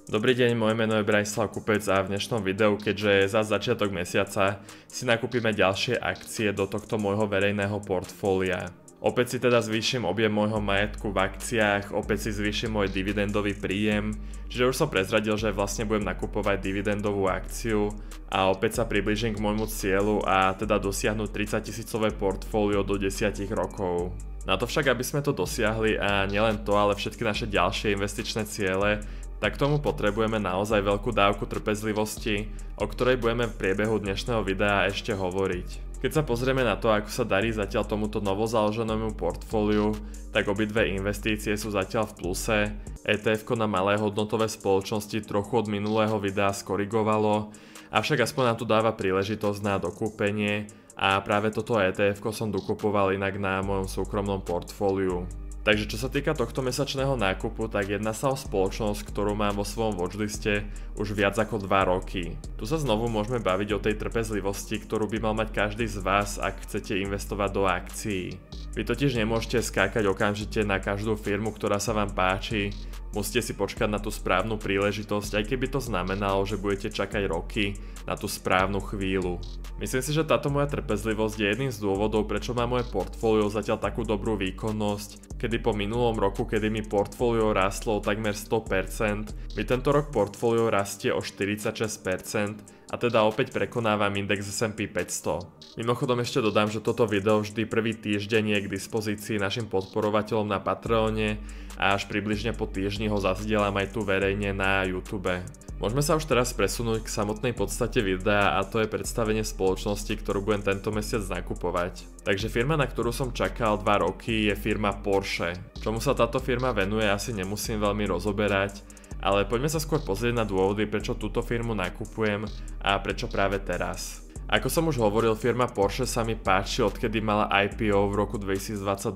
Dobrý deň, moje meno je Branislav Kupec a v dnešnom videu, keďže za začiatok mesiaca si nakúpime ďalšie akcie do tohto môjho verejného portfólia. Opäť si teda zvýšim objem môjho majetku v akciách, opäť si zvýšim môj dividendový príjem, čiže už som prezradil, že vlastne budem nakupovať dividendovú akciu a opäť sa priblížim k môjmu cieľu a teda dosiahnuť 30 000 portfólio do 10 rokov. Na to však, aby sme to dosiahli a nielen to, ale všetky naše ďalšie investičné ciele, tak k tomu potrebujeme naozaj veľkú dávku trpezlivosti, o ktorej budeme v priebehu dnešného videa ešte hovoriť. Keď sa pozrieme na to, ako sa darí zatiaľ tomuto novozaloženému portfóliu, tak obidve investície sú zatiaľ v pluse. ETF-ko na malé hodnotové spoločnosti trochu od minulého videa skorigovalo, avšak aspoň nám tu dáva príležitosť na dokúpenie a práve toto ETF-ko som dokupoval inak na mojom súkromnom portfóliu. Takže čo sa týka tohto mesačného nákupu, tak jedná sa o spoločnosť, ktorú mám vo svojom watchliste už viac ako 2 roky. Tu sa znovu môžeme baviť o tej trpezlivosti, ktorú by mal mať každý z vás, ak chcete investovať do akcií. Vy totiž nemôžete skákať okamžite na každú firmu, ktorá sa vám páči, musíte si počkať na tú správnu príležitosť, aj keby to znamenalo, že budete čakať roky na tú správnu chvíľu. Myslím si, že táto moja trpezlivosť je jedným z dôvodov, prečo má moje portfólio zatiaľ takú dobrú výkonnosť, kedy po minulom roku, kedy mi portfólio rástlo o takmer 100%, mi tento rok portfólio rastie o 46% a teda opäť prekonávam index S&P 500. Mimochodom ešte dodám, že toto video vždy prvý týždeň je k dispozícii našim podporovateľom na Patreone a až približne po týždni ho zazdielam aj tu verejne na YouTube. Môžeme sa už teraz presunúť k samotnej podstate videa a to je predstavenie spoločnosti, ktorú budem tento mesiac nakupovať. Takže firma, na ktorú som čakal 2 roky, je firma Porsche. Čomu sa táto firma venuje, asi nemusím veľmi rozoberať, ale poďme sa skôr pozrieť na dôvody, prečo túto firmu nakupujem a prečo práve teraz. Ako som už hovoril, firma Porsche sa mi páči, odkedy mala IPO v roku 2022,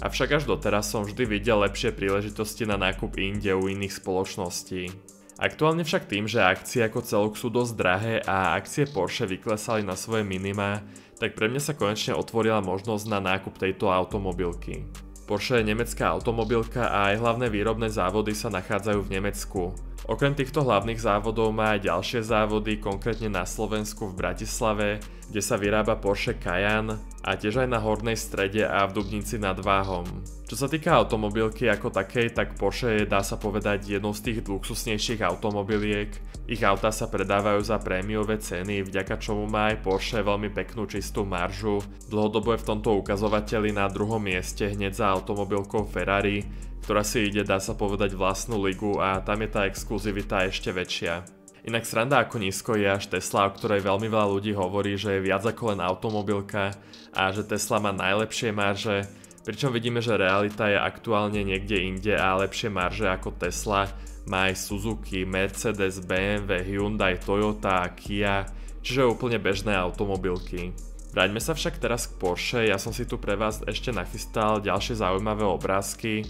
avšak až doteraz som vždy videl lepšie príležitosti na nákup inde u iných spoločností. Aktuálne však tým, že akcie ako celok sú dosť drahé a akcie Porsche vyklesali na svoje minima, tak pre mňa sa konečne otvorila možnosť na nákup tejto automobilky. Porsche je nemecká automobilka a aj hlavné výrobné závody sa nachádzajú v Nemecku. Okrem týchto hlavných závodov má aj ďalšie závody, konkrétne na Slovensku v Bratislave, kde sa vyrába Porsche Cayenne a tiež aj na Hornej Strede a v Dubnici nad Váhom. Čo sa týka automobilky ako takej, tak Porsche je, dá sa povedať, jednou z tých luxusnejších automobiliek. Ich autá sa predávajú za prémiové ceny, vďaka čomu má aj Porsche veľmi peknú čistú maržu. Dlhodobo je v tomto ukazovateli na druhom mieste hneď za automobilkou Ferrari, ktorá si ide, dá sa povedať, vlastnú ligu a tam je tá exkluzivita ešte väčšia. Inak sranda ako nízko je až Tesla, o ktorej veľmi veľa ľudí hovorí, že je viac ako len automobilka a že Tesla má najlepšie marže, pričom vidíme, že realita je aktuálne niekde inde a lepšie marže ako Tesla má aj Suzuki, Mercedes, BMW, Hyundai, Toyota a Kia, čiže úplne bežné automobilky. Vráťme sa však teraz k Porsche, ja som si tu pre vás ešte nachystal ďalšie zaujímavé obrázky.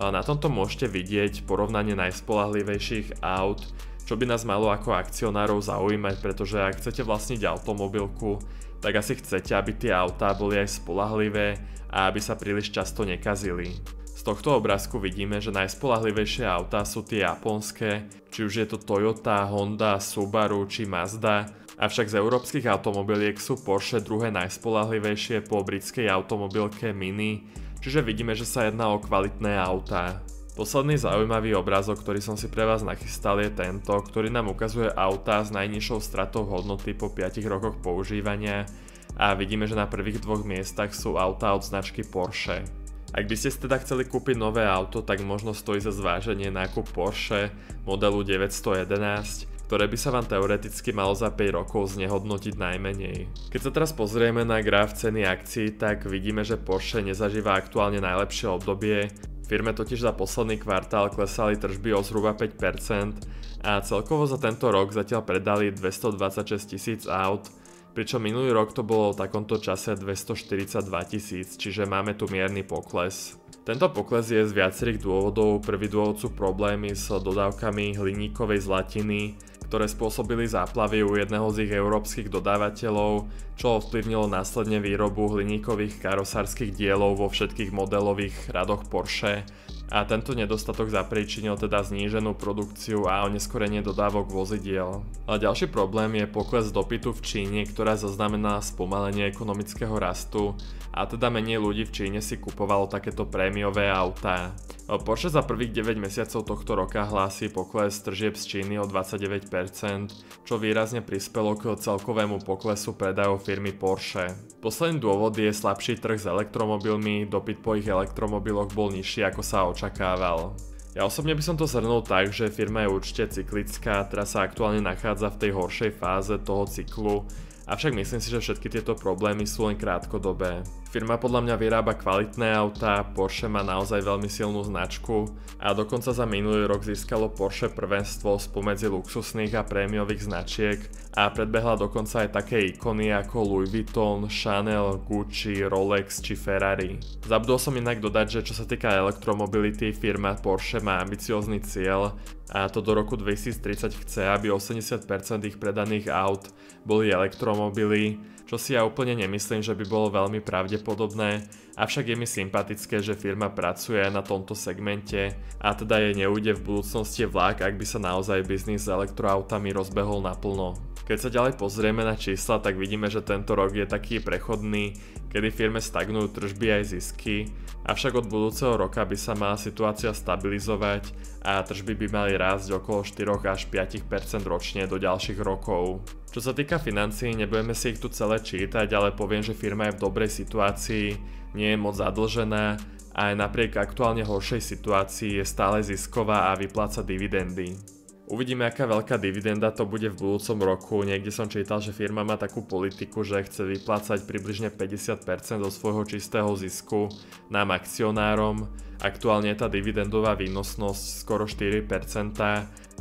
Na tomto môžete vidieť porovnanie najspoľahlivejších aut, čo by nás malo ako akcionárov zaujímať, pretože ak chcete vlastniť automobilku, tak asi chcete, aby tie autá boli aj spoľahlivé a aby sa príliš často nekazili. Z tohto obrázku vidíme, že najspoľahlivejšie autá sú tie japonské, či už je to Toyota, Honda, Subaru či Mazda, avšak z európskych automobiliek sú Porsche druhé najspoľahlivejšie po britskej automobilke Mini, čiže vidíme, že sa jedná o kvalitné autá. Posledný zaujímavý obrázok, ktorý som si pre vás nachystal, je tento, ktorý nám ukazuje autá s najnižšou stratou hodnoty po 5 rokoch používania a vidíme, že na prvých 2 miestach sú autá od značky Porsche. Ak by ste teda chceli kúpiť nové auto, tak možno stojí za zváženie nákup Porsche modelu 911, ktoré by sa vám teoreticky malo za 5 rokov znehodnotiť najmenej. Keď sa teraz pozrieme na graf ceny akcií, tak vidíme, že Porsche nezažíva aktuálne najlepšie obdobie. Firme totiž za posledný kvartál klesali tržby o zhruba 5% a celkovo za tento rok zatiaľ predali 226 000 aut, pričom minulý rok to bolo v takomto čase 242 000, čiže máme tu mierny pokles. Tento pokles je z viacerých dôvodov. Prvý dôvod sú problémy s dodávkami hliníkovej zlatiny, ktoré spôsobili záplavy u jedného z ich európskych dodávateľov, čo ovplyvnilo následne výrobu hliníkových karosárskych dielov vo všetkých modelových radoch Porsche A tento nedostatok zapríčinil teda zníženú produkciu a oneskorenie dodávok vozidiel. Ale ďalší problém je pokles dopytu v Číne, ktorá zaznamenala spomalenie ekonomického rastu a teda menej ľudí v Číne si kupovalo takéto prémiové autá. Porsche za prvých 9 mesiacov tohto roka hlási pokles tržieb z Číny o 29%, čo výrazne prispelo k celkovému poklesu predajov firmy Porsche. Posledný dôvod je slabší trh s elektromobilmi, dopyt po ich elektromobiloch bol nižší ako sa očakával. Ja osobne by som to zhrnul tak, že firma je určite cyklická, teraz sa aktuálne nachádza v tej horšej fáze toho cyklu, avšak myslím si, že všetky tieto problémy sú len krátkodobé. Firma podľa mňa vyrába kvalitné autá, Porsche má naozaj veľmi silnú značku a dokonca za minulý rok získalo Porsche prvenstvo spomedzi luxusných a prémiových značiek a predbehla dokonca aj také ikony ako Louis Vuitton, Chanel, Gucci, Rolex či Ferrari. Zabudol som inak dodať, že čo sa týka elektromobility, firma Porsche má ambiciózny cieľ a to do roku 2030 chce, aby 80% ich predaných aut boli elektromobily, čo si ja úplne nemyslím, že by bolo veľmi pravdepodobné, avšak je mi sympatické, že firma pracuje na tomto segmente a teda jej neujde v budúcnosti vlak, ak by sa naozaj biznis s elektroautami rozbehol naplno. Keď sa ďalej pozrieme na čísla, tak vidíme, že tento rok je taký prechodný, kedy firme stagnujú tržby aj zisky, avšak od budúceho roka by sa mala situácia stabilizovať a tržby by mali rásť okolo 4 až 5% ročne do ďalších rokov. Čo sa týka financií, nebudeme si ich tu celé čítať, ale poviem, že firma je v dobrej situácii, nie je moc zadlžená a aj napriek aktuálne horšej situácii je stále zisková a vypláca dividendy. Uvidíme, aká veľká dividenda to bude v budúcom roku. Niekde som čítal, že firma má takú politiku, že chce vyplácať približne 50% zo svojho čistého zisku nám akcionárom. Aktuálne je tá dividendová výnosnosť skoro 4%,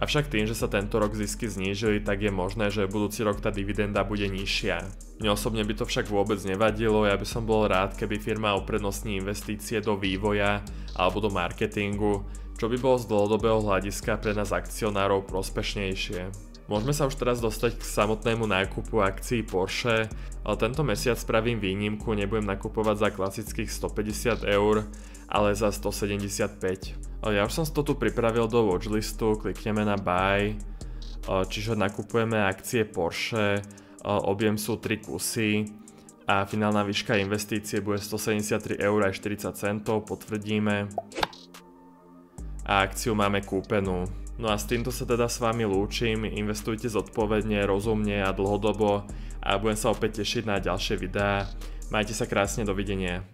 avšak tým, že sa tento rok zisky znížili, tak je možné, že budúci rok tá dividenda bude nižšia. Mne osobne by to však vôbec nevadilo, ja by som bol rád, keby firma uprednostní investície do vývoja alebo do marketingu, čo by bolo z dlhodobého hľadiska pre nás akcionárov prospešnejšie. Môžeme sa už teraz dostať k samotnému nákupu akcií Porsche, ale tento mesiac spravím výnimku, nebudem nakupovať za klasických 150 €, ale za 175. Ja už som si to tu pripravil do watchlistu, klikneme na buy, čiže nakupujeme akcie Porsche, objem sú 3 kusy a finálna výška investície bude 173,40 €, potvrdíme. A akciu máme kúpenú. No a s týmto sa teda s vami lúčim, investujte zodpovedne, rozumne a dlhodobo a budem sa opäť tešiť na ďalšie videá. Majte sa krásne, dovidenia.